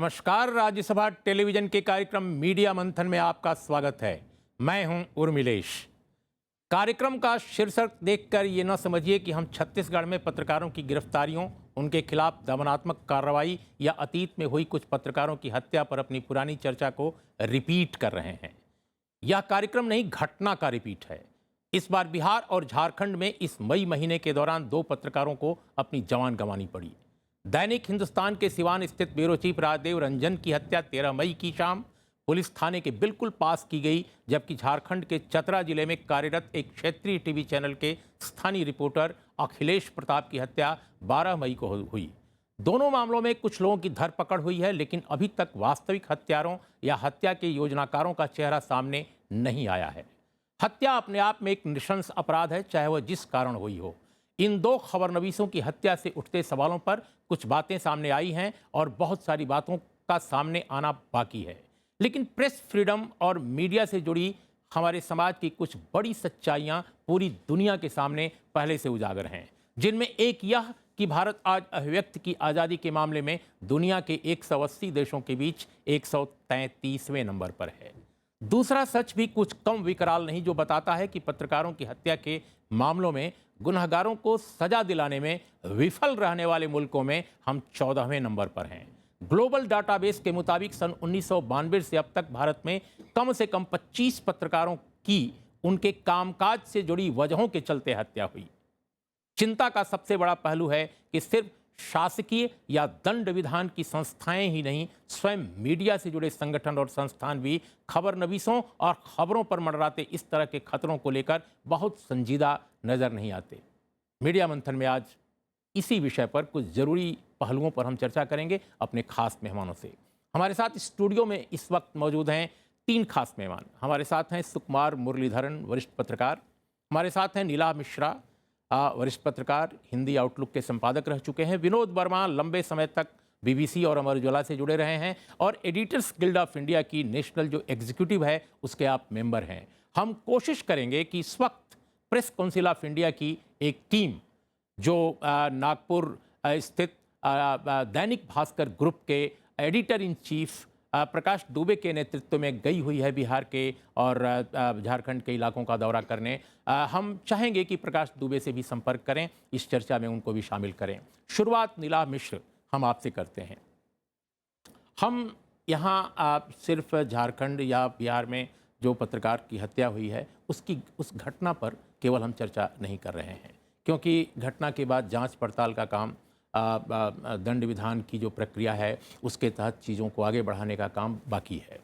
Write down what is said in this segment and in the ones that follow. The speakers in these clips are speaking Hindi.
नमस्कार। राज्यसभा टेलीविजन के कार्यक्रम मीडिया मंथन में आपका स्वागत है। मैं हूं उर्मिलेश। कार्यक्रम का शीर्षक देखकर ये न समझिए कि हम छत्तीसगढ़ में पत्रकारों की गिरफ्तारियों, उनके खिलाफ दमनात्मक कार्रवाई या अतीत में हुई कुछ पत्रकारों की हत्या पर अपनी पुरानी चर्चा को रिपीट कर रहे हैं। यह कार्यक्रम नहीं, घटना का रिपीट है। इस बार बिहार और झारखंड में इस मई महीने के दौरान 2 पत्रकारों को अपनी जान गंवानी पड़ी। दैनिक हिंदुस्तान के सिवान स्थित ब्यूरो चीफ राजदेव रंजन की हत्या 13 मई की शाम पुलिस थाने के बिल्कुल पास की गई, जबकि झारखंड के चतरा जिले में कार्यरत एक क्षेत्रीय टीवी चैनल के स्थानीय रिपोर्टर अखिलेश प्रताप की हत्या 12 मई को हुई। दोनों मामलों में कुछ लोगों की धरपकड़ हुई है, लेकिन अभी तक वास्तविक हत्यारों या हत्या के योजनाकारों का चेहरा सामने नहीं आया है। हत्या अपने आप में एक नृशंस अपराध है, चाहे वह जिस कारण हुई हो। इन 2 खबरनवीसों की हत्या से उठते सवालों पर कुछ बातें सामने आई हैं और बहुत सारी बातों का सामने आना बाकी है। लेकिन प्रेस फ्रीडम और मीडिया से जुड़ी हमारे समाज की कुछ बड़ी सच्चाइयां पूरी दुनिया के सामने पहले से उजागर हैं, जिनमें एक यह कि भारत आज अभिव्यक्ति की आज़ादी के मामले में दुनिया के 180 देशों के बीच 133वें नंबर पर है। दूसरा सच भी कुछ कम विकराल नहीं, जो बताता है कि पत्रकारों की हत्या के मामलों में गुनहगारों को सजा दिलाने में विफल रहने वाले मुल्कों में हम 14वें नंबर पर हैं। ग्लोबल डाटाबेस के मुताबिक सन 1992 से अब तक भारत में कम से कम 25 पत्रकारों की उनके कामकाज से जुड़ी वजहों के चलते हत्या हुई। चिंता का सबसे बड़ा पहलू है कि सिर्फ शासकीय या दंड विधान की संस्थाएं ही नहीं, स्वयं मीडिया से जुड़े संगठन और संस्थान भी खबरनवीसों और खबरों पर मंडराते इस तरह के खतरों को लेकर बहुत संजीदा नजर नहीं आते। मीडिया मंथन में आज इसी विषय पर कुछ जरूरी पहलुओं पर हम चर्चा करेंगे अपने खास मेहमानों से। हमारे साथ स्टूडियो में इस वक्त मौजूद हैं 3 खास मेहमान। हमारे साथ हैं सुकुमार मुरलीधरन, वरिष्ठ पत्रकार। हमारे साथ हैं नीला मिश्रा, वरिष्ठ पत्रकार, हिंदी आउटलुक के संपादक रह चुके हैं। विनोद वर्मा लंबे समय तक बीबीसी और अमर उजाला से जुड़े रहे हैं और एडिटर्स गिल्ड ऑफ इंडिया की नेशनल जो एग्जीक्यूटिव है उसके आप मेंबर हैं। हम कोशिश करेंगे कि इस वक्त प्रेस काउंसिल ऑफ इंडिया की एक टीम जो नागपुर स्थित दैनिक भास्कर ग्रुप के एडिटर इन चीफ प्रकाश दुबे के नेतृत्व में गई हुई है बिहार के और झारखंड के इलाकों का दौरा करने। हम चाहेंगे कि प्रकाश दुबे से भी संपर्क करें, इस चर्चा में उनको भी शामिल करें। शुरुआत नीला मिश्र हम आपसे करते हैं। हम यहाँ सिर्फ झारखंड या बिहार में जो पत्रकार की हत्या हुई है उस घटना पर केवल हम चर्चा नहीं कर रहे हैं, क्योंकि घटना के बाद जांच पड़ताल का काम, दंड विधान की जो प्रक्रिया है उसके तहत चीज़ों को आगे बढ़ाने का काम बाकी है।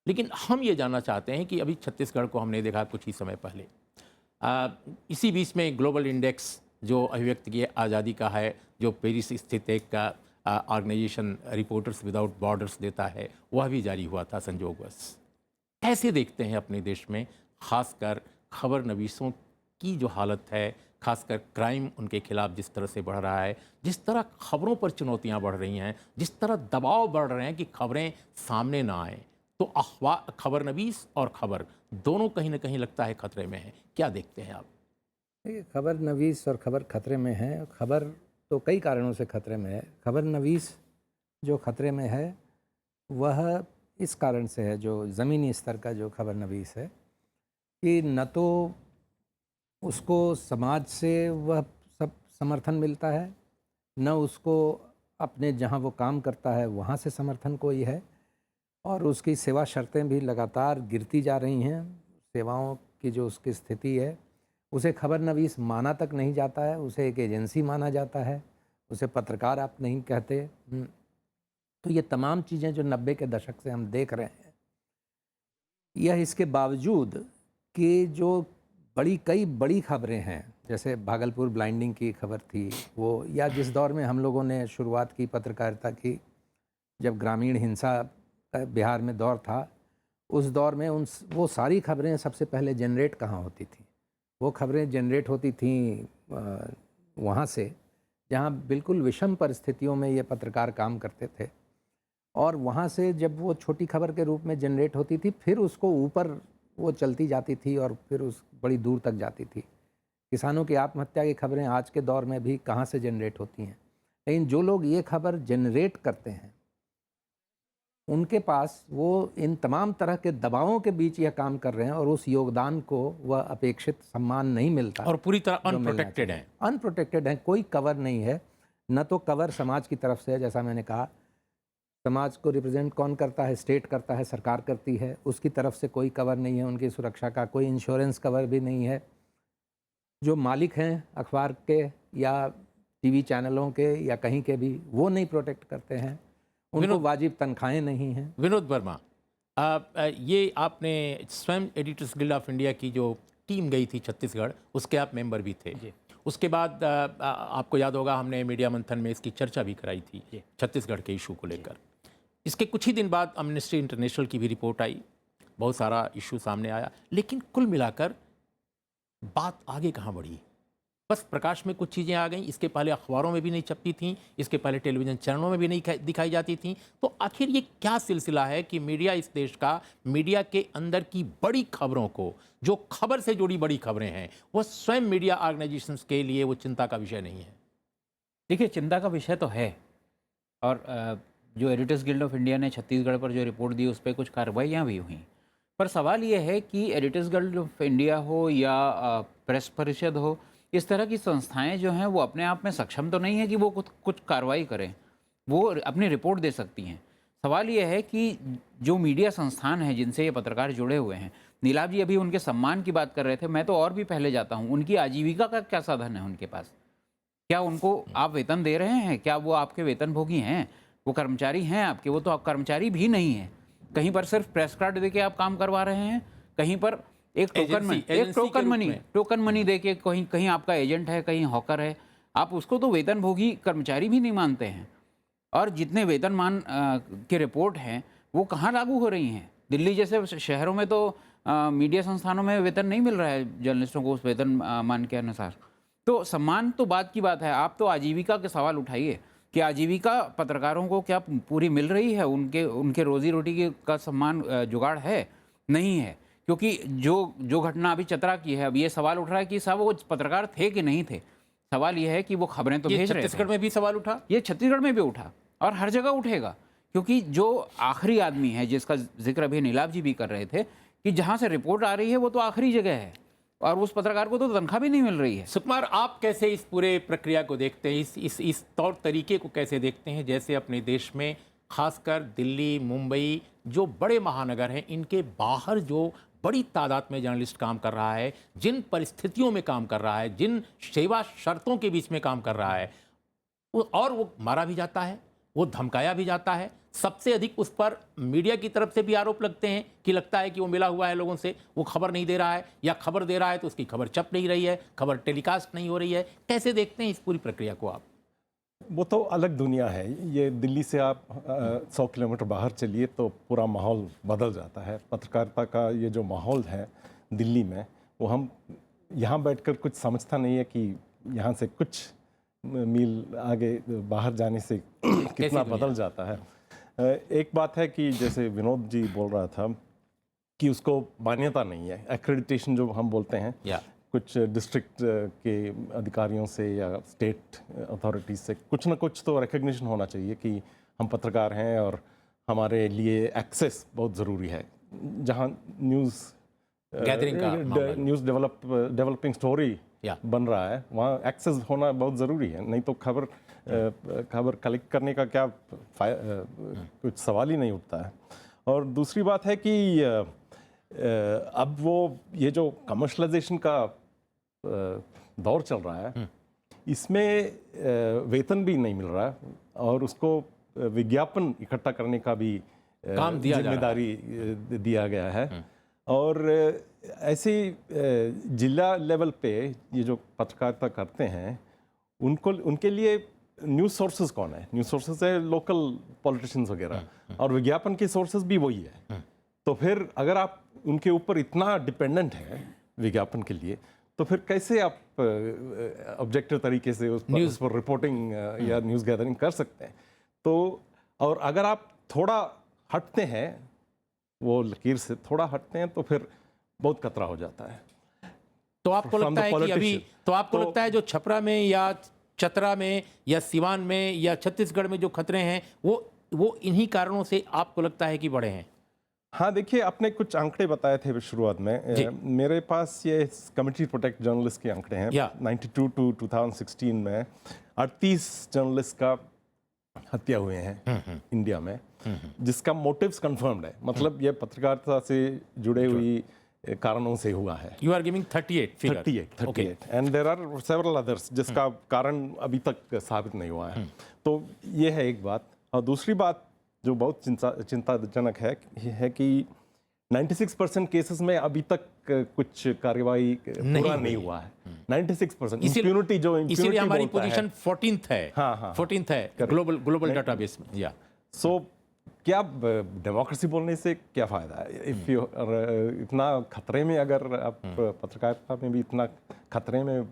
लेकिन हम ये जानना चाहते हैं कि अभी छत्तीसगढ़ को हमने देखा कुछ ही समय पहले, इसी बीच में ग्लोबल इंडेक्स जो अभिव्यक्ति की आज़ादी का है, जो पेरिस स्थित एक ऑर्गेनाइजेशन रिपोर्टर्स विदाउट बॉर्डर्स देता है, वह भी जारी हुआ था संयोगवश। कैसे देखते हैं अपने देश में खासकर खबरनवीसों की जो हालत है, खासकर क्राइम उनके खिलाफ जिस तरह से बढ़ रहा है, जिस तरह खबरों पर चुनौतियां बढ़ रही हैं, जिस तरह दबाव बढ़ रहे हैं कि खबरें सामने ना आए, तो खबरनवीस और खबर दोनों कहीं ना कहीं लगता है खतरे में है। क्या देखते हैं आप? खबरनवीस और खबर खतरे में है। खबर तो कई कारणों से खतरे में है। खबरनवीस जो खतरे में है वह इस कारण से है, जो ज़मीनी स्तर का जो खबरनवीस है, कि न तो उसको समाज से वह सब समर्थन मिलता है, न उसको अपने जहाँ वो काम करता है वहाँ से समर्थन कोई है, और उसकी सेवा शर्तें भी लगातार गिरती जा रही हैं। सेवाओं की जो उसकी स्थिति है उसे खबरनवीस माना तक नहीं जाता है, उसे एक एजेंसी माना जाता है, उसे पत्रकार आप नहीं कहते। तो ये तमाम चीज़ें जो 90 के दशक से हम देख रहे हैं, यह इसके बावजूद कि जो कई बड़ी खबरें हैं, जैसे भागलपुर ब्लाइंडिंग की खबर थी वो, या जिस दौर में हम लोगों ने शुरुआत की पत्रकारिता की, जब ग्रामीण हिंसा का बिहार में दौर था, उस दौर में वो सारी खबरें सबसे पहले जनरेट कहाँ होती थी? वो खबरें जनरेट होती थी वहाँ से जहाँ बिल्कुल विषम परिस्थितियों में ये पत्रकार काम करते थे, और वहाँ से जब वो छोटी खबर के रूप में जनरेट होती थी, फिर उसको ऊपर वो चलती जाती थी और फिर उस बड़ी दूर तक जाती थी। किसानों की आत्महत्या की खबरें आज के दौर में भी कहाँ से जनरेट होती हैं, लेकिन जो लोग ये खबर जनरेट करते हैं उनके पास वो इन तमाम तरह के दबावों के बीच यह काम कर रहे हैं और उस योगदान को वह अपेक्षित सम्मान नहीं मिलता और पूरी तरह जो मिलना अनप्रोटेक्टेड चाहिए। हैं। अनप्रोटेक्टेड है, कोई कवर नहीं है। न तो कवर समाज की तरफ से है, जैसा मैंने कहा, समाज को रिप्रेजेंट कौन करता है? स्टेट करता है, सरकार करती है। उसकी तरफ से कोई कवर नहीं है, उनकी सुरक्षा का कोई इंश्योरेंस कवर भी नहीं है। जो मालिक हैं अखबार के या टीवी चैनलों के या कहीं के भी, वो नहीं प्रोटेक्ट करते हैं। उनको वाजिब तनख्वाहें नहीं हैं। विनोद वर्मा, ये आपने स्वयं एडिटर्स गिल्ड ऑफ इंडिया की जो टीम गई थी छत्तीसगढ़, उसके आप मेंबर भी थे। उसके बाद आपको याद होगा हमने मीडिया मंथन में इसकी चर्चा भी कराई थी छत्तीसगढ़ के इशू को लेकर। इसके कुछ ही दिन बाद एमनेस्टी इंटरनेशनल की भी रिपोर्ट आई, बहुत सारा इशू सामने आया, लेकिन कुल मिलाकर बात आगे कहाँ बढ़ी? बस प्रकाश में कुछ चीज़ें आ गईं, इसके पहले अखबारों में भी नहीं छपती थीं, इसके पहले टेलीविज़न चैनलों में भी नहीं दिखाई जाती थीं। तो आखिर ये क्या सिलसिला है कि मीडिया, इस देश का मीडिया के अंदर की बड़ी खबरों को, जो खबर से जुड़ी बड़ी खबरें हैं, वो स्वयं मीडिया ऑर्गेनाइजेशंस के लिए वो चिंता का विषय नहीं है? देखिए, चिंता का विषय तो है। और जो एडिटर्स गिल्ड ऑफ इंडिया ने छत्तीसगढ़ पर जो रिपोर्ट दी, उस पर कुछ कार्रवाइयाँ भी हुई। पर सवाल ये है कि एडिटर्स गिल्ड ऑफ इंडिया हो या प्रेस परिषद हो, इस तरह की संस्थाएं जो हैं वो अपने आप में सक्षम तो नहीं है कि वो कुछ कार्रवाई करें। वो अपनी रिपोर्ट दे सकती हैं। सवाल ये है कि जो मीडिया संस्थान हैं जिनसे ये पत्रकार जुड़े हुए हैं, नीलाभ जी अभी उनके सम्मान की बात कर रहे थे, मैं तो और भी पहले जाता हूँ, उनकी आजीविका का क्या साधन है उनके पास? क्या उनको आप वेतन दे रहे हैं? क्या वो आपके वेतनभोगी हैं? वो कर्मचारी हैं आपके? वो तो आप कर्मचारी भी नहीं हैं। कहीं पर सिर्फ प्रेस कार्ड दे के आप काम करवा रहे हैं, कहीं पर एक टोकन मनी दे के कहीं आपका एजेंट है, कहीं हॉकर है। आप उसको तो वेतनभोगी कर्मचारी भी नहीं मानते हैं। और जितने वेतनमान के रिपोर्ट हैं वो कहाँ लागू हो रही हैं? दिल्ली जैसे शहरों में तो मीडिया संस्थानों में वेतन नहीं मिल रहा है जर्नलिस्टों को उस वेतन मान के अनुसार। तो सम्मान तो बात की बात है, आप तो आजीविका के सवाल उठाइए कि आजीविका पत्रकारों को क्या पूरी मिल रही है? उनके रोजी रोटी का सम्मान जुगाड़ है? नहीं है। क्योंकि जो घटना अभी चतरा की है, अब ये सवाल उठ रहा है कि साहब वो पत्रकार थे कि नहीं थे। सवाल ये है कि वो खबरें तो भेज रहे थे। छत्तीसगढ़ में भी सवाल उठा, ये छत्तीसगढ़ में भी उठा और हर जगह उठेगा। क्योंकि जो आखिरी आदमी है जिसका जिक्र अभी नीलाभ जी भी कर रहे थे कि जहाँ से रिपोर्ट आ रही है वो तो आखिरी जगह है और उस पत्रकार को तो तनख्वाह भी नहीं मिल रही है। सुकुमार, आप कैसे इस पूरे प्रक्रिया को देखते हैं? इस तौर तरीके को कैसे देखते हैं? जैसे अपने देश में खासकर दिल्ली, मुंबई, जो बड़े महानगर हैं, इनके बाहर जो बड़ी तादाद में जर्नलिस्ट काम कर रहा है, जिन परिस्थितियों में काम कर रहा है, जिन सेवा शर्तों के बीच में काम कर रहा है, और वो मारा भी जाता है, वो धमकाया भी जाता है। सबसे अधिक उस पर मीडिया की तरफ से भी आरोप लगते हैं कि लगता है कि वो मिला हुआ है लोगों से, वो खबर नहीं दे रहा है, या खबर दे रहा है तो उसकी खबर छप नहीं रही है, खबर टेलीकास्ट नहीं हो रही है। कैसे देखते हैं इस पूरी प्रक्रिया को आप? वो तो अलग दुनिया है। ये दिल्ली से आप 100 किलोमीटर बाहर चलिए तो पूरा माहौल बदल जाता है। पत्रकारिता का ये जो माहौल है दिल्ली में, वो हम यहाँ बैठकर कुछ समझता नहीं है कि यहाँ से कुछ मील आगे बाहर जाने से कितना बदल जाता है। एक बात है कि जैसे विनोद जी बोल रहा था कि उसको मान्यता नहीं है, एक्रेडिटेशन जो हम बोलते हैं, कुछ डिस्ट्रिक्ट के अधिकारियों से या स्टेट अथॉरिटीज़ से कुछ ना कुछ तो रिकग्निशन होना चाहिए कि हम पत्रकार हैं और हमारे लिए एक्सेस बहुत ज़रूरी है। जहाँ न्यूज़ डेवलपिंग स्टोरी बन रहा है, वहाँ एक्सेस होना बहुत ज़रूरी है। नहीं तो खबर कलेक्ट करने का क्या कुछ सवाल ही नहीं उठता है। और दूसरी बात है कि अब वो ये जो कमर्शलाइजेशन का दौर चल रहा है, इसमें वेतन भी नहीं मिल रहा है और उसको विज्ञापन इकट्ठा करने का भी जिम्मेदारी दिया गया है। और ऐसे जिला लेवल पे ये जो पत्रकारिता करते हैं, उनके लिए न्यूज़ सोर्सेज कौन है? न्यूज़ सोर्सेज है लोकल पॉलिटिशियंस वगैरह, और विज्ञापन के सोर्सेज भी वही है। तो फिर अगर आप उनके ऊपर इतना डिपेंडेंट है विज्ञापन के लिए, तो फिर कैसे आप ऑब्जेक्टिव तरीके से उस पर रिपोर्टिंग या न्यूज़ गैदरिंग कर सकते हैं? तो और अगर आप थोड़ा हटते हैं, वो लकीर से थोड़ा हटते हैं, तो फिर बहुत खतरा हो जाता है। तो आपको लगता है कि अभी लगता है जो छपरा में या चतरा में या सिवान में या छत्तीसगढ़ में जो खतरे हैं, वो वो इन्हीं कारणों से आपको लगता है कि बढ़े हैं? हाँ, देखिए, आपने कुछ आंकड़े बताए थे शुरुआत में। मेरे पास ये कमिटी प्रोटेक्ट जर्नलिस्ट के आंकड़े हैं। 92 टू 2016 में 38 जर्नलिस्ट का हत्या हुए हैं इंडिया में, जिसका मोटिव्स कंफर्म्ड है, मतलब ये पत्रकारिता से जुड़े हुई कारणों से हुआ है। You are giving 38 figure. 38 and there are several others जिसका कारण अभी तक साबित नहीं हुआ है। तो ये है एक बात। और दूसरी बात जो बहुत चिंताजनक है कि 96% केसेस में अभी तक कुछ कार्रवाई पूरा नहीं हुआ है। 96% इम्प्यूनिटी, जो इसीलिए हमारी पोजीशन 14th है। हाँ, 14th है ग्लोबल डाटाबेस में। या सो क्या डेमोक्रेसी बोलने से क्या फ़ायदा है? इफ़ यू इतना खतरे में, अगर आप पत्रकारिता में भी इतना खतरे में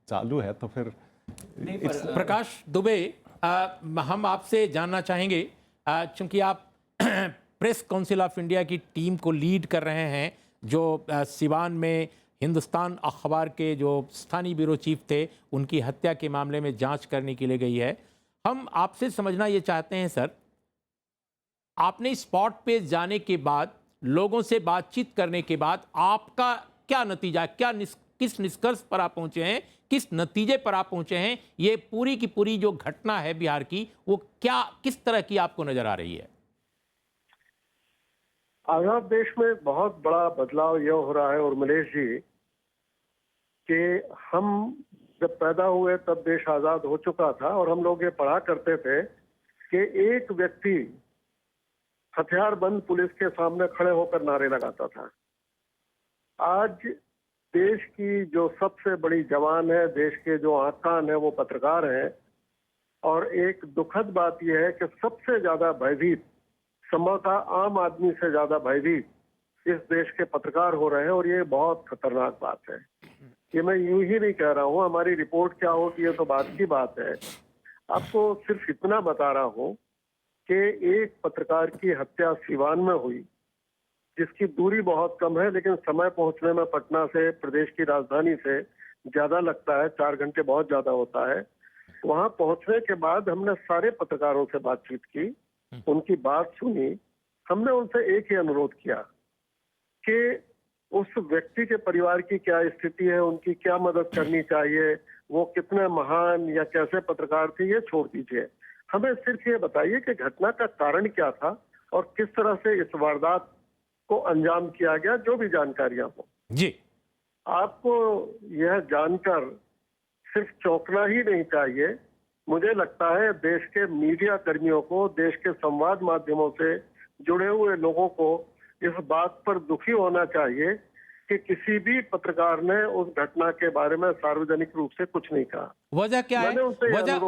चालू है, तो फिर प्रकाश दुबे, हम आपसे जानना चाहेंगे, चूंकि आप प्रेस काउंसिल ऑफ इंडिया की टीम को लीड कर रहे हैं, जो सिवान में हिंदुस्तान अखबार के जो स्थानीय ब्यूरो चीफ थे, उनकी हत्या के मामले में जांच करने के लिए गई है। हम आपसे समझना ये चाहते हैं सर, आपने स्पॉट पे जाने के बाद, लोगों से बातचीत करने के बाद आपका क्या नतीजा, किस निष्कर्ष पर आप पहुंचे हैं, किस नतीजे पर आप पहुंचे हैं? ये पूरी की पूरी जो घटना है बिहार की, वो किस तरह की आपको नजर आ रही है? आजाद देश में बहुत बड़ा बदलाव यह हो रहा है उर्मिलेश जी, कि हम जब पैदा हुए तब देश आजाद हो चुका था, और हम लोग ये पढ़ा करते थे कि एक व्यक्ति हथियारबंद पुलिस के सामने खड़े होकर नारे लगाता था। आज देश की जो सबसे बड़ी जवान है, देश के जो आँख कान है, वो पत्रकार हैं। और एक दुखद बात यह है कि सबसे ज्यादा भयभीत, संभवतः आम आदमी से ज्यादा भयभीत इस देश के पत्रकार हो रहे हैं, और ये बहुत खतरनाक बात है। ये मैं यूं ही नहीं कह रहा हूँ, हमारी रिपोर्ट क्या होगी ये तो बात की बात है। आपको सिर्फ इतना बता रहा हूँ कि एक पत्रकार की हत्या सिवान में हुई, जिसकी दूरी बहुत कम है, लेकिन समय पहुंचने में पटना से, प्रदेश की राजधानी से ज्यादा लगता है, 4 घंटे बहुत ज्यादा होता है। वहां पहुंचने के बाद हमने सारे पत्रकारों से बातचीत की, उनकी बात सुनी। हमने उनसे एक ही अनुरोध किया कि उस व्यक्ति के परिवार की क्या स्थिति है, उनकी क्या मदद करनी चाहिए, वो कितने महान या कैसे पत्रकार थे, ये छोड़ दीजिए। हमें सिर्फ ये बताइए कि घटना का कारण क्या था और किस तरह से इस वारदात को अंजाम किया गया, जो भी जानकारियां हो जी। आपको यह जानकर सिर्फ चौंकना ही नहीं चाहिए, मुझे लगता है देश के मीडिया कर्मियों को, देश के संवाद माध्यमों से जुड़े हुए लोगों को इस बात पर दुखी होना चाहिए कि किसी भी पत्रकार ने उस घटना के बारे में सार्वजनिक रूप से कुछ नहीं कहा। वजह क्या है?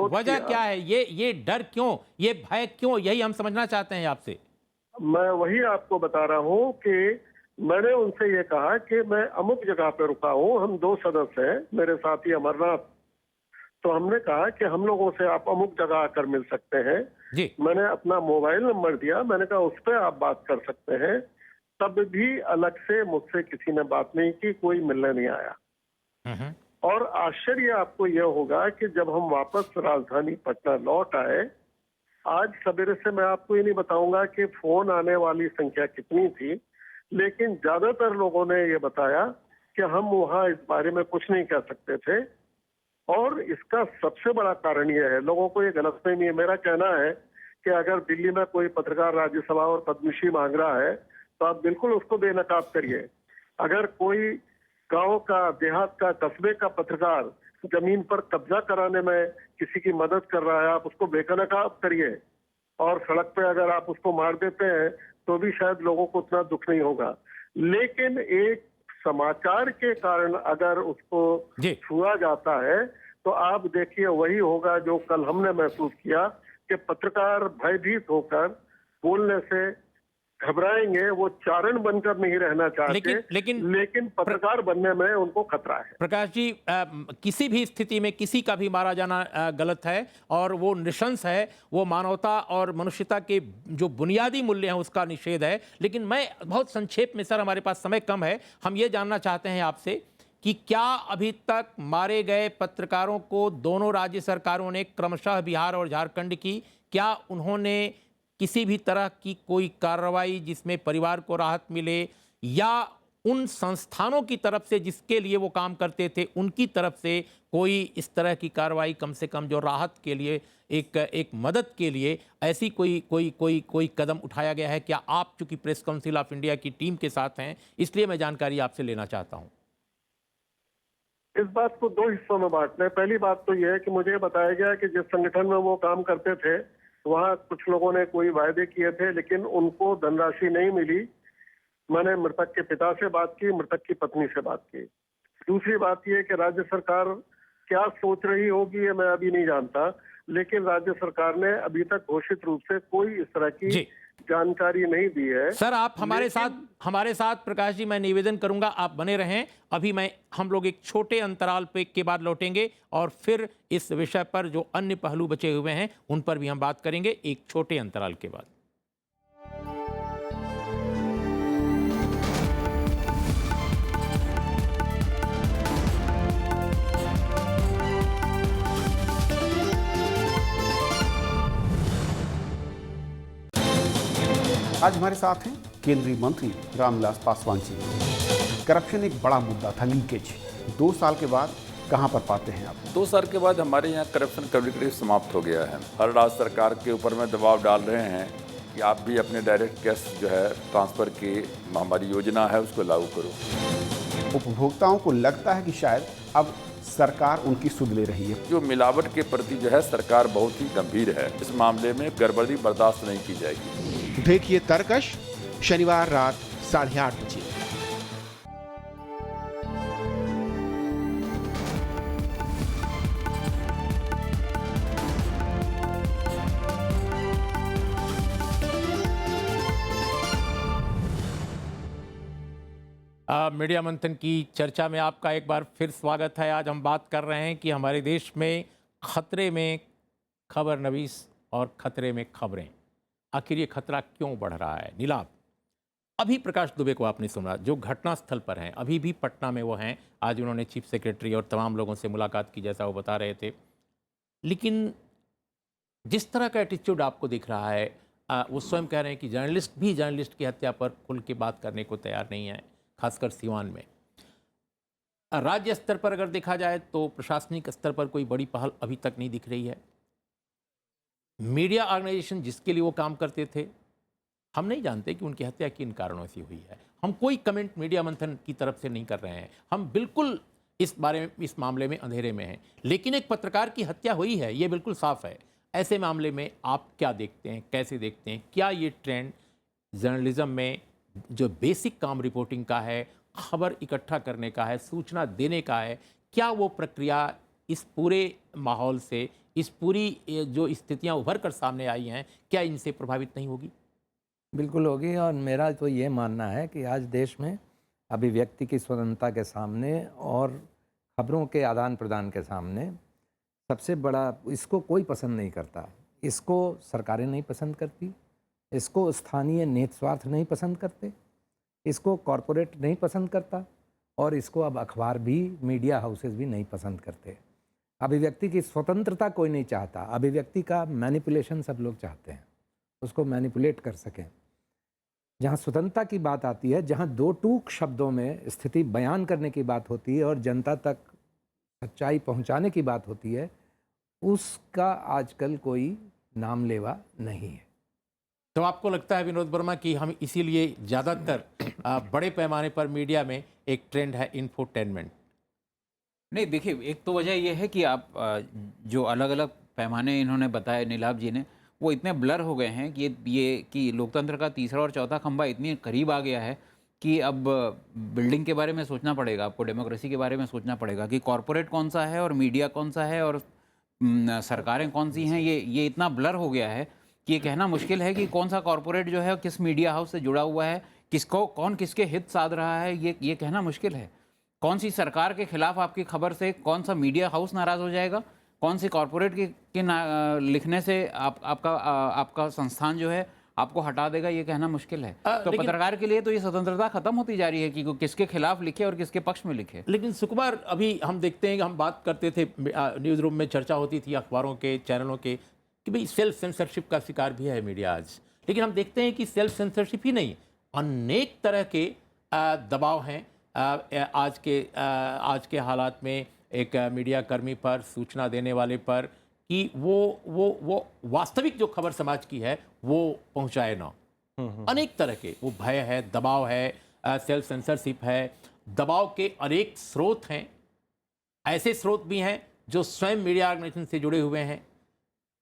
वजह क्या है? ये डर क्यों, ये भय क्यों? यही हम समझना चाहते हैं आपसे। मैं वही आपको बता रहा हूं कि मैंने उनसे ये कहा कि मैं अमुक जगह पे रुका हूं, हम 2 सदस्य हैं, मेरे साथी अमरनाथ। तो हमने कहा कि हम लोगों से आप अमुक जगह आकर मिल सकते हैं जी। मैंने अपना मोबाइल नंबर दिया, मैंने कहा उस पर आप बात कर सकते हैं। तब भी अलग से मुझसे किसी ने बात नहीं की, कोई मिलने नहीं आया। और आश्चर्य आपको यह होगा कि जब हम वापस राजधानी पटना लौट आए, आज सवेरे से मैं आपको ये नहीं बताऊंगा कि फोन आने वाली संख्या कितनी थी, लेकिन ज्यादातर लोगों ने ये बताया कि हम वहां इस बारे में कुछ नहीं कह सकते थे। और इसका सबसे बड़ा कारण यह है, लोगों को ये गलतफहमी है। मेरा कहना है कि अगर दिल्ली में कोई पत्रकार राज्यसभा और पद्मश्री मांग रहा है तो आप बिल्कुल उसको बेनकाब करिए। अगर कोई गांव का, देहात का, कस्बे का पत्रकार जमीन पर कब्जा कराने में किसी की मदद कर रहा है, आप उसको बेनकाब करिए। और सड़क पे अगर आप उसको मार देते हैं तो भी शायद लोगों को उतना दुख नहीं होगा, लेकिन एक समाचार के कारण अगर उसको छुआ जाता है तो आप देखिए वही होगा जो कल हमने महसूस किया कि पत्रकार भयभीत होकर बोलने से घबराएंगे। वो चारण बनकर नहीं रहना चाहते, लेकिन पत्रकार बनने में उनको खतरा है। प्रकाश जी, किसी भी स्थिति में किसी का भी मारा जाना गलत है और वो नृशंस है, वो मानवता और मनुष्यता के जो बुनियादी मूल्य हैं उसका निषेध है। लेकिन मैं बहुत संक्षेप में, सर हमारे पास समय कम है, हम ये जानना चाहते हैं आपसे कि क्या अभी तक मारे गए पत्रकारों को दोनों राज्य सरकारों ने क्रमशः बिहार और झारखंड की क्या उन्होंने किसी भी तरह की कोई कार्रवाई जिसमें परिवार को राहत मिले, या उन संस्थानों की तरफ से जिसके लिए वो काम करते थे उनकी तरफ से कोई इस तरह की कार्रवाई, कम से कम जो राहत के लिए, एक मदद के लिए ऐसी कोई कदम उठाया गया है क्या? आप चूंकि प्रेस काउंसिल ऑफ इंडिया की टीम के साथ हैं, इसलिए मैं जानकारी आपसे लेना चाहता हूं। इस बात को दो हिस्सों में बांटना है। पहली बात तो यह है कि मुझे बताया गया कि जिस संगठन में वो काम करते थे वहां कुछ लोगों ने कोई वायदे किए थे, लेकिन उनको धनराशि नहीं मिली। मैंने मृतक के पिता से बात की, मृतक की पत्नी से बात की। दूसरी बात यह कि राज्य सरकार क्या सोच रही होगी ये मैं अभी नहीं जानता, लेकिन राज्य सरकार ने अभी तक घोषित रूप से कोई इस तरह की जानकारी नहीं दी है। सर, आप हमारे साथ प्रकाश जी, मैं निवेदन करूंगा आप बने रहें। अभी हम लोग एक छोटे अंतराल के बाद लौटेंगे और फिर इस विषय पर जो अन्य पहलू बचे हुए हैं उन पर भी हम बात करेंगे, एक छोटे अंतराल के बाद। आज हमारे साथ हैं केंद्रीय मंत्री रामविलास पासवान जी। करप्शन एक बड़ा मुद्दा था, लीकेज 2 साल के बाद कहां पर पाते हैं आप? 2 साल के बाद हमारे यहाँ करप्शन कभी समाप्त हो गया है। हर राज्य सरकार के ऊपर में दबाव डाल रहे हैं कि आप भी अपने डायरेक्ट कैश जो है ट्रांसफर की हमारी योजना है उसको लागू करो। उपभोक्ताओं को लगता है कि शायद अब सरकार उनकी सुध ले रही है। जो मिलावट के प्रति जो है सरकार बहुत ही गंभीर है। इस मामले में गड़बड़ी बर्दाश्त नहीं की जाएगी। देखिए तरकश, शनिवार रात 8:30 बजे। मीडिया मंथन की चर्चा में आपका एक बार फिर स्वागत है। आज हम बात कर रहे हैं कि हमारे देश में खतरे में खबर नवीस और खतरे में खबरें, आखिर ये खतरा क्यों बढ़ रहा है? नीलाभ, अभी प्रकाश दुबे को आपने सुना, जो घटनास्थल पर हैं, अभी भी पटना में वो हैं। आज उन्होंने चीफ सेक्रेटरी और तमाम लोगों से मुलाकात की, जैसा वो बता रहे थे। लेकिन जिस तरह का एटीट्यूड आपको दिख रहा है, वो स्वयं कह रहे हैं कि जर्नलिस्ट की हत्या पर खुल के बात करने को तैयार नहीं है, खासकर सीवान में। राज्य स्तर पर अगर देखा जाए तो प्रशासनिक स्तर पर कोई बड़ी पहल अभी तक नहीं दिख रही है। मीडिया ऑर्गेनाइजेशन जिसके लिए वो काम करते थे, हम नहीं जानते कि उनकी हत्या किन कारणों से हुई है। हम कोई कमेंट मीडिया मंथन की तरफ से नहीं कर रहे हैं, हम बिल्कुल इस मामले में अंधेरे में हैं। लेकिन एक पत्रकार की हत्या हुई है, ये बिल्कुल साफ है। ऐसे मामले में आप क्या देखते हैं, कैसे देखते हैं? क्या ये ट्रेंड जर्नलिज्म में जो बेसिक काम रिपोर्टिंग का है, खबर इकट्ठा करने का है, सूचना देने का है, क्या वो प्रक्रिया इस पूरे माहौल से, इस पूरी जो स्थितियां उभर कर सामने आई हैं, क्या इनसे प्रभावित नहीं होगी? बिल्कुल होगी। और मेरा तो ये मानना है कि आज देश में अभिव्यक्ति की स्वतंत्रता के सामने और खबरों के आदान प्रदान के सामने सबसे बड़ा, इसको कोई पसंद नहीं करता। इसको सरकारें नहीं पसंद करती, इसको स्थानीय नेत स्वार्थ नहीं पसंद करते, इसको कॉरपोरेट नहीं पसंद करता, और इसको अब अखबार भी, मीडिया हाउसेस भी नहीं पसंद करते। अभिव्यक्ति की स्वतंत्रता कोई नहीं चाहता, अभिव्यक्ति का मैनिपुलेशन सब लोग चाहते हैं, उसको मैनिपुलेट कर सकें। जहाँ स्वतंत्रता की बात आती है, जहाँ 2 टूक शब्दों में स्थिति बयान करने की बात होती है और जनता तक सच्चाई पहुँचाने की बात होती है, उसका आजकल कोई नाम लेवा नहीं है। तो आपको लगता है विनोद वर्मा कि हम इसीलिए ज़्यादातर बड़े पैमाने पर मीडिया में एक ट्रेंड है इंफोटेनमेंट? नहीं, देखिए, एक तो वजह यह है कि आप जो अलग अलग पैमाने इन्होंने बताए नीलाभ जी ने, वो इतने ब्लर हो गए हैं कि ये कि लोकतंत्र का तीसरा और चौथा खंभा इतनी करीब आ गया है कि अब बिल्डिंग के बारे में सोचना पड़ेगा, आपको डेमोक्रेसी के बारे में सोचना पड़ेगा कि कॉरपोरेट कौन सा है और मीडिया कौन सा है और सरकारें कौन सी हैं। ये इतना ब्लर हो गया है कि ये कहना मुश्किल है कि कौन सा कॉरपोरेट जो है किस मीडिया हाउस से जुड़ा हुआ है, कौन किसके हित साध रहा है, ये कहना मुश्किल है। कौन सी सरकार के खिलाफ आपकी खबर से कौन सा मीडिया हाउस नाराज़ हो जाएगा, कौन सी कॉरपोरेट के लिखने से आपका संस्थान जो है आपको हटा देगा, ये कहना मुश्किल है। तो पत्रकार के लिए तो ये स्वतंत्रता खत्म होती जा रही है कि किसके खिलाफ लिखे और किसके पक्ष में लिखे। लेकिन सुकुमार, अभी हम देखते हैं कि हम बात करते थे, न्यूज़ रूम में चर्चा होती थी अखबारों के, चैनलों के, कि भाई सेल्फ सेंसरशिप का शिकार भी है मीडिया आज। लेकिन हम देखते हैं कि सेल्फ सेंसरशिप ही नहीं, अनेक तरह के दबाव हैं आज के हालात में एक मीडिया कर्मी पर, सूचना देने वाले पर, कि वो वास्तविक जो खबर समाज की है वो पहुंचाए ना। अनेक तरह के वो भय है, दबाव है, सेल्फ सेंसरशिप है, दबाव के अनेक स्रोत हैं। ऐसे स्रोत भी हैं जो स्वयं मीडिया ऑर्गेनाइजेशन से जुड़े हुए हैं।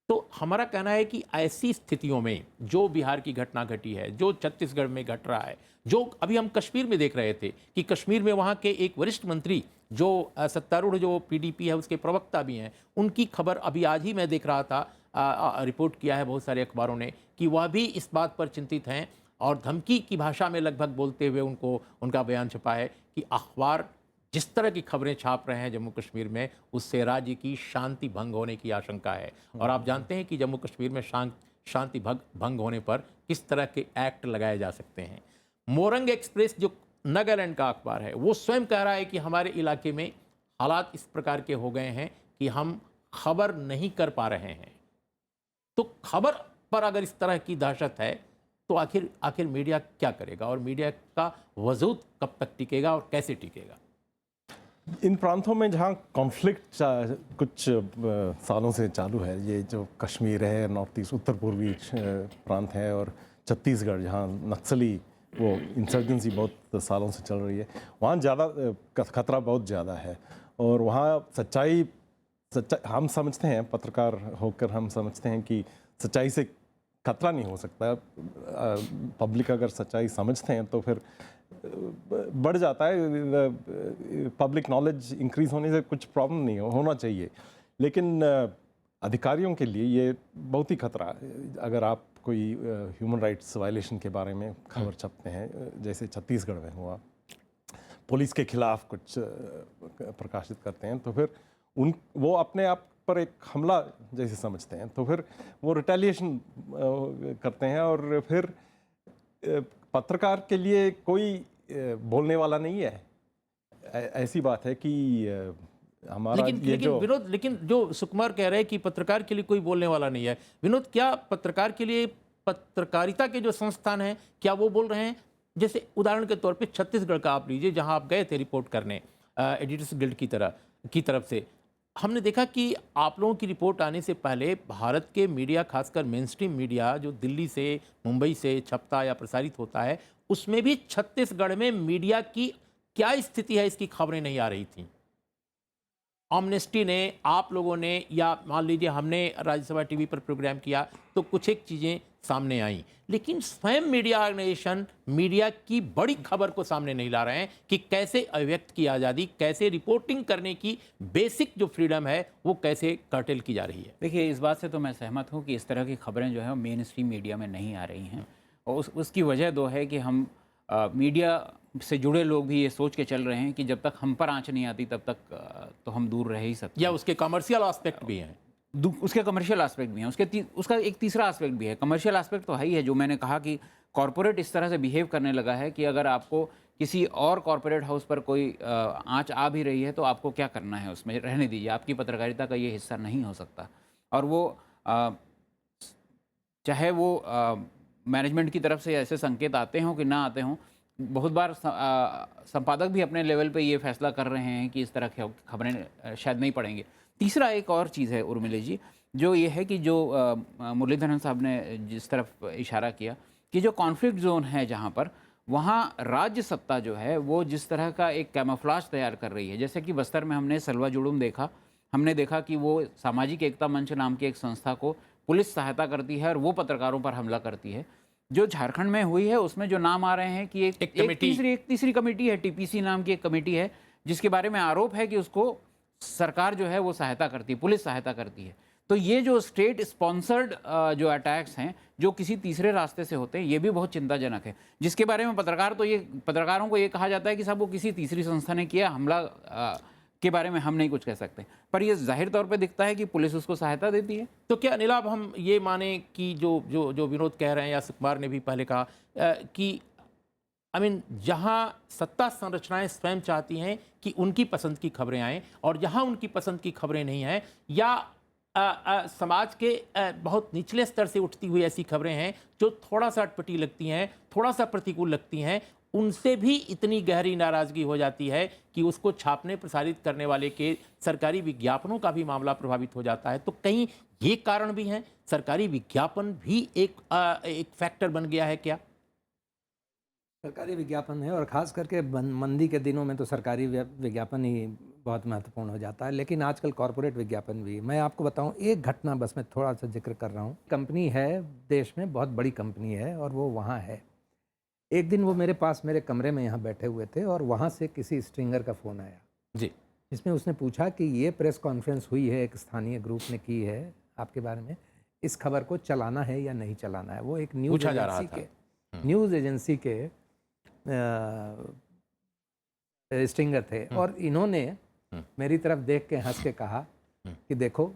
तो हमारा कहना है कि ऐसी स्थितियों में जो बिहार की घटना घटी है, जो छत्तीसगढ़ में घट रहा है, जो अभी हम कश्मीर में देख रहे थे कि कश्मीर में वहाँ के एक वरिष्ठ मंत्री जो सत्तारूढ़ जो पीडीपी है उसके प्रवक्ता भी हैं, उनकी खबर अभी आज ही मैं देख रहा था, रिपोर्ट किया है बहुत सारे अखबारों ने कि वह भी इस बात पर चिंतित हैं और धमकी की भाषा में लगभग बोलते हुए उनका बयान छपा है कि अखबार जिस तरह की खबरें छाप रहे हैं जम्मू कश्मीर में, उससे राज्य की शांति भंग होने की आशंका है। और आप जानते हैं कि जम्मू कश्मीर में शांति भंग होने पर किस तरह के एक्ट लगाए जा सकते हैं। मोरंग एक्सप्रेस जो नागालैंड का अखबार है वो स्वयं कह रहा है कि हमारे इलाके में हालात इस प्रकार के हो गए हैं कि हम खबर नहीं कर पा रहे हैं। तो खबर पर अगर इस तरह की दहशत है तो आखिर मीडिया क्या करेगा और मीडिया का वजूद कब तक टिकेगा और कैसे टिकेगा? इन प्रांतों में जहाँ कॉन्फ्लिक्ट कुछ सालों से चालू है, ये जो कश्मीर है, नॉर्थ ईस्ट उत्तर पूर्वी प्रांत है, और छत्तीसगढ़ जहाँ नक्सली वो इंसर्जेंसी बहुत सालों से चल रही है, वहाँ ज़्यादा खतरा बहुत ज़्यादा है। और वहाँ सच्चाई हम समझते हैं, पत्रकार होकर हम समझते हैं कि सच्चाई से खतरा नहीं हो सकता। पब्लिक अगर सच्चाई समझते हैं तो फिर बढ़ जाता है, पब्लिक नॉलेज इंक्रीज होने से कुछ प्रॉब्लम नहीं होना चाहिए। लेकिन अधिकारियों के लिए ये बहुत ही खतरा है। अगर आप कोई ह्यूमन राइट्स वायलेशन के बारे में खबर छपते हैं, जैसे छत्तीसगढ़ में हुआ, पुलिस के खिलाफ कुछ प्रकाशित करते हैं, तो फिर वो अपने आप पर एक हमला जैसे समझते हैं, तो फिर वो रिटेलिएशन करते हैं। और फिर पत्रकार के लिए कोई बोलने वाला नहीं है। ऐसी बात है कि हमारा विनोद, लेकिन जो सुकुमार कह रहे हैं कि पत्रकार के लिए कोई बोलने वाला नहीं है, विनोद, क्या पत्रकार के लिए पत्रकारिता के जो संस्थान हैं क्या वो बोल रहे हैं? जैसे उदाहरण के तौर पे छत्तीसगढ़ का आप लीजिए, जहां आप गए थे रिपोर्ट करने एडिटर्स गिल्ड की तरफ से, हमने देखा कि आप लोगों की रिपोर्ट आने से पहले भारत के मीडिया, खासकर मेन स्ट्रीम मीडिया जो दिल्ली से, मुंबई से छपता या प्रसारित होता है, उसमें भी छत्तीसगढ़ में मीडिया की क्या स्थिति है इसकी खबरें नहीं आ रही थी। एमनेस्टी ने, आप लोगों ने, या मान लीजिए हमने राज्यसभा टीवी पर प्रोग्राम किया तो कुछ एक चीज़ें सामने आई, लेकिन स्वयं मीडिया ऑर्गेनाइजेशन मीडिया की बड़ी खबर को सामने नहीं ला रहे हैं कि कैसे अभिव्यक्त की आज़ादी, कैसे रिपोर्टिंग करने की बेसिक जो फ्रीडम है वो कैसे कर्टेल की जा रही है। देखिए, इस बात से तो मैं सहमत हूँ कि इस तरह की खबरें जो है मेन स्ट्रीम मीडिया में नहीं आ रही हैं, और उसकी वजह दो है कि हम मीडिया से जुड़े लोग भी ये सोच के चल रहे हैं कि जब तक हम पर आंच नहीं आती तब तक तो हम दूर रह ही सकते हैं। या उसके कमर्शियल एस्पेक्ट भी हैं, उसके कमर्शियल एस्पेक्ट भी हैं, उसका एक तीसरा एस्पेक्ट भी है। कमर्शियल एस्पेक्ट तो है ही है, जो मैंने कहा कि कॉरपोरेट इस तरह से बिहेव करने लगा है कि अगर आपको किसी और कॉरपोरेट हाउस पर कोई आंच आ भी रही है तो आपको क्या करना है, उसमें रहने दीजिए, आपकी पत्रकारिता का ये हिस्सा नहीं हो सकता। और वो चाहे वो मैनेजमेंट की तरफ से ऐसे संकेत आते हों कि ना आते हों, बहुत बार संपादक भी अपने लेवल पे ये फैसला कर रहे हैं कि इस तरह की खबरें शायद नहीं पढ़ेंगे। तीसरा एक और चीज़ है उर्मिला जी, जो ये है कि जो मुरलीधरन साहब ने जिस तरफ इशारा किया कि जो कॉन्फ्लिक्ट जोन है जहाँ पर, वहाँ राज्य सत्ता जो है वो जिस तरह का एक कैमोफ्लाज तैयार कर रही है। जैसे कि बस्तर में हमने सलवा जुड़ूम देखा, हमने देखा कि वो सामाजिक एकता मंच नाम की एक संस्था को पुलिस सहायता करती है और वो पत्रकारों पर हमला करती है। जो झारखंड में हुई है उसमें जो नाम आ रहे हैं कि एक तीसरी कमेटी है, टीपीसी नाम की एक कमेटी है, जिसके बारे में आरोप है कि उसको सरकार जो है वो सहायता करती है, पुलिस सहायता करती है। तो ये जो स्टेट स्पॉन्सर्ड जो अटैक्स हैं जो किसी तीसरे रास्ते से होते हैं, ये भी बहुत चिंताजनक है, जिसके बारे में पत्रकारों को ये कहा जाता है कि साहब वो किसी तीसरी संस्था ने किया, हमला के बारे में हम नहीं कुछ कह सकते, पर ये जाहिर तौर पे दिखता है कि पुलिस उसको सहायता देती है। तो क्या नीलाभ हम ये माने कि जो विनोद कह रहे हैं या सुकुमार ने भी पहले कहा कि जहां सत्ता संरचनाएं स्वयं चाहती हैं कि उनकी पसंद की खबरें आएं और जहां उनकी पसंद की खबरें नहीं हैं, या समाज के बहुत निचले स्तर से उठती हुई ऐसी खबरें हैं जो थोड़ा सा अटपटी लगती हैं, थोड़ा सा प्रतिकूल लगती हैं, उनसे भी इतनी गहरी नाराजगी हो जाती है कि उसको छापने प्रसारित करने वाले के सरकारी विज्ञापनों का भी मामला प्रभावित हो जाता है। तो कहीं ये कारण भी हैं, सरकारी विज्ञापन भी एक फैक्टर बन गया है क्या? सरकारी विज्ञापन है, और ख़ास करके मंदी के दिनों में तो सरकारी विज्ञापन ही बहुत महत्वपूर्ण हो जाता है, लेकिन आजकल कॉरपोरेट विज्ञापन भी। मैं आपको बताऊं एक घटना, बस मैं थोड़ा सा जिक्र कर रहा हूं। कंपनी है देश में, बहुत बड़ी कंपनी है, और वो वहाँ है। एक दिन वो मेरे पास मेरे कमरे में यहाँ बैठे हुए थे, और वहाँ से किसी स्ट्रिंगर का फ़ोन आया जी, जिसमें उसने पूछा कि ये प्रेस कॉन्फ्रेंस हुई है, एक स्थानीय ग्रुप ने की है आपके बारे में, इस खबर को चलाना है या नहीं चलाना है। वो एक न्यूज़ एजेंसी के स्ट्रिंगर थे, और इन्होंने मेरी तरफ देख के हंस के कहा कि देखो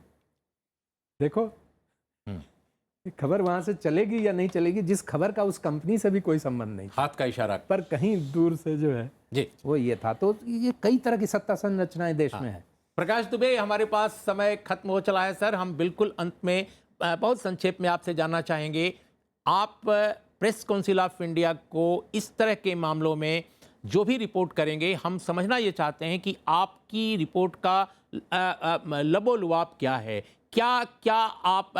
ये खबर वहां से चलेगी या नहीं चलेगी, जिस खबर का उस कंपनी से भी कोई संबंध नहीं, हाथ का इशारा पर कहीं दूर से जो है जी वो ये था। तो ये कई तरह की सत्ता संरचनाएं देश में है। प्रकाश दुबे, हमारे पास समय खत्म हो चला है सर। हम बिल्कुल अंत में बहुत संक्षेप में आपसे जानना चाहेंगे, आप प्रेस काउंसिल ऑफ इंडिया को इस तरह के मामलों में जो भी रिपोर्ट करेंगे, हम समझना ये चाहते हैं कि आपकी रिपोर्ट का लबोलुआब क्या है, क्या आप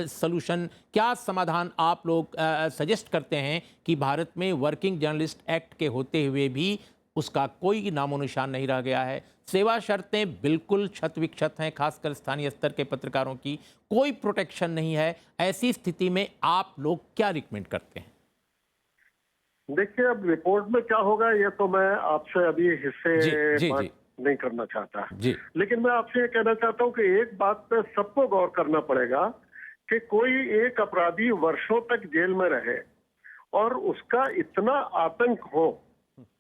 सॉल्यूशन, क्या समाधान आप लोग सजेस्ट करते हैं कि भारत में वर्किंग जर्नलिस्ट एक्ट के होते हुए भी उसका कोई नामो निशान नहीं रह गया है, सेवा शर्तें बिल्कुल क्षत विक्षत हैं, खासकर स्थानीय स्तर के पत्रकारों की कोई प्रोटेक्शन नहीं है। ऐसी स्थिति में आप लोग क्या रिकमेंड करते हैं? देखिए, अब रिपोर्ट में क्या होगा ये तो मैं आपसे अभी हिस्से जी, बात जी। नहीं करना चाहता जी। लेकिन मैं आपसे ये कहना चाहता हूँ कि एक बात पे सबको गौर करना पड़ेगा कि कोई एक अपराधी वर्षों तक जेल में रहे और उसका इतना आतंक हो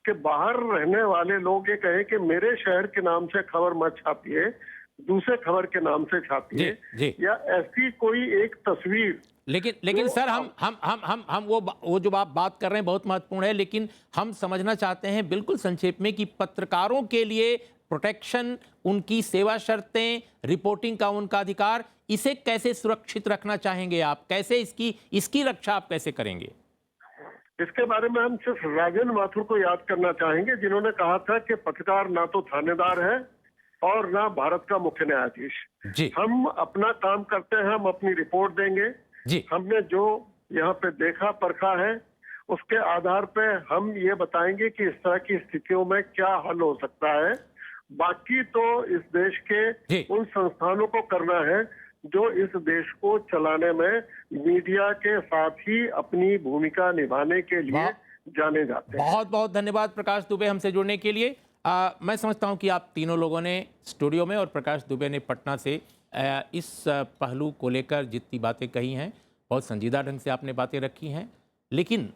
कि बाहर रहने वाले लोग ये कहें कि मेरे शहर के नाम से खबर मत छापिए, दूसरे खबर के नाम से छापिए, जी। या ऐसी कोई एक तस्वीर। लेकिन तो सर, हम वो जो आप बात कर रहे हैं बहुत महत्वपूर्ण है, लेकिन हम समझना चाहते हैं बिल्कुल संक्षेप में कि पत्रकारों के लिए प्रोटेक्शन, उनकी सेवा शर्तें, रिपोर्टिंग का उनका अधिकार, इसे कैसे सुरक्षित रखना चाहेंगे आप? कैसे इसकी रक्षा आप कैसे करेंगे? इसके बारे में हम सिर्फ राजेंद्र माथुर को याद करना चाहेंगे, जिन्होंने कहा था कि पत्रकार ना तो थानेदार है और ना भारत का मुख्य न्यायाधीश। जी। हम अपना काम करते हैं, हम अपनी रिपोर्ट देंगे जी। हमने जो यहाँ पे देखा परखा है उसके आधार पे हम ये बताएंगे कि इस तरह की स्थितियों में क्या हल हो सकता है। बाकी तो इस देश के उन संस्थानों को करना है जो इस देश को चलाने में मीडिया के साथ ही अपनी भूमिका निभाने के लिए जाने जाते हैं। बहुत बहुत धन्यवाद प्रकाश दुबे हमसे जुड़ने के लिए। मैं समझता हूं कि आप तीनों लोगों ने स्टूडियो में और प्रकाश दुबे ने पटना से इस पहलू को लेकर जितनी बातें कही हैं, बहुत संजीदा ढंग से आपने बातें रखी हैं। लेकिन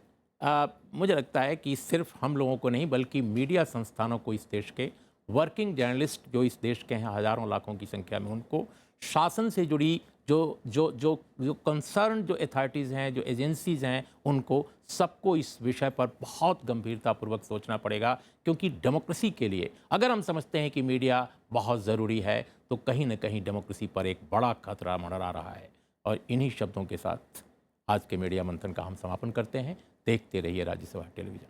मुझे लगता है कि सिर्फ हम लोगों को नहीं, बल्कि मीडिया संस्थानों को, इस देश के वर्किंग जर्नलिस्ट जो इस देश के हैं हज़ारों लाखों की संख्या में, उनको शासन से जुड़ी जो कंसर्न जो अथॉरिटीज़ हैं, जो एजेंसीज़ हैं, उनको सबको इस विषय पर बहुत गंभीरतापूर्वक सोचना पड़ेगा। क्योंकि डेमोक्रेसी के लिए अगर हम समझते हैं कि मीडिया बहुत ज़रूरी है, तो कहीं ना कहीं डेमोक्रेसी पर एक बड़ा खतरा मंडरा रहा है। और इन्हीं शब्दों के साथ आज के मीडिया मंथन का हम समापन करते हैं। देखते रहिए राज्यसभा टेलीविज़न।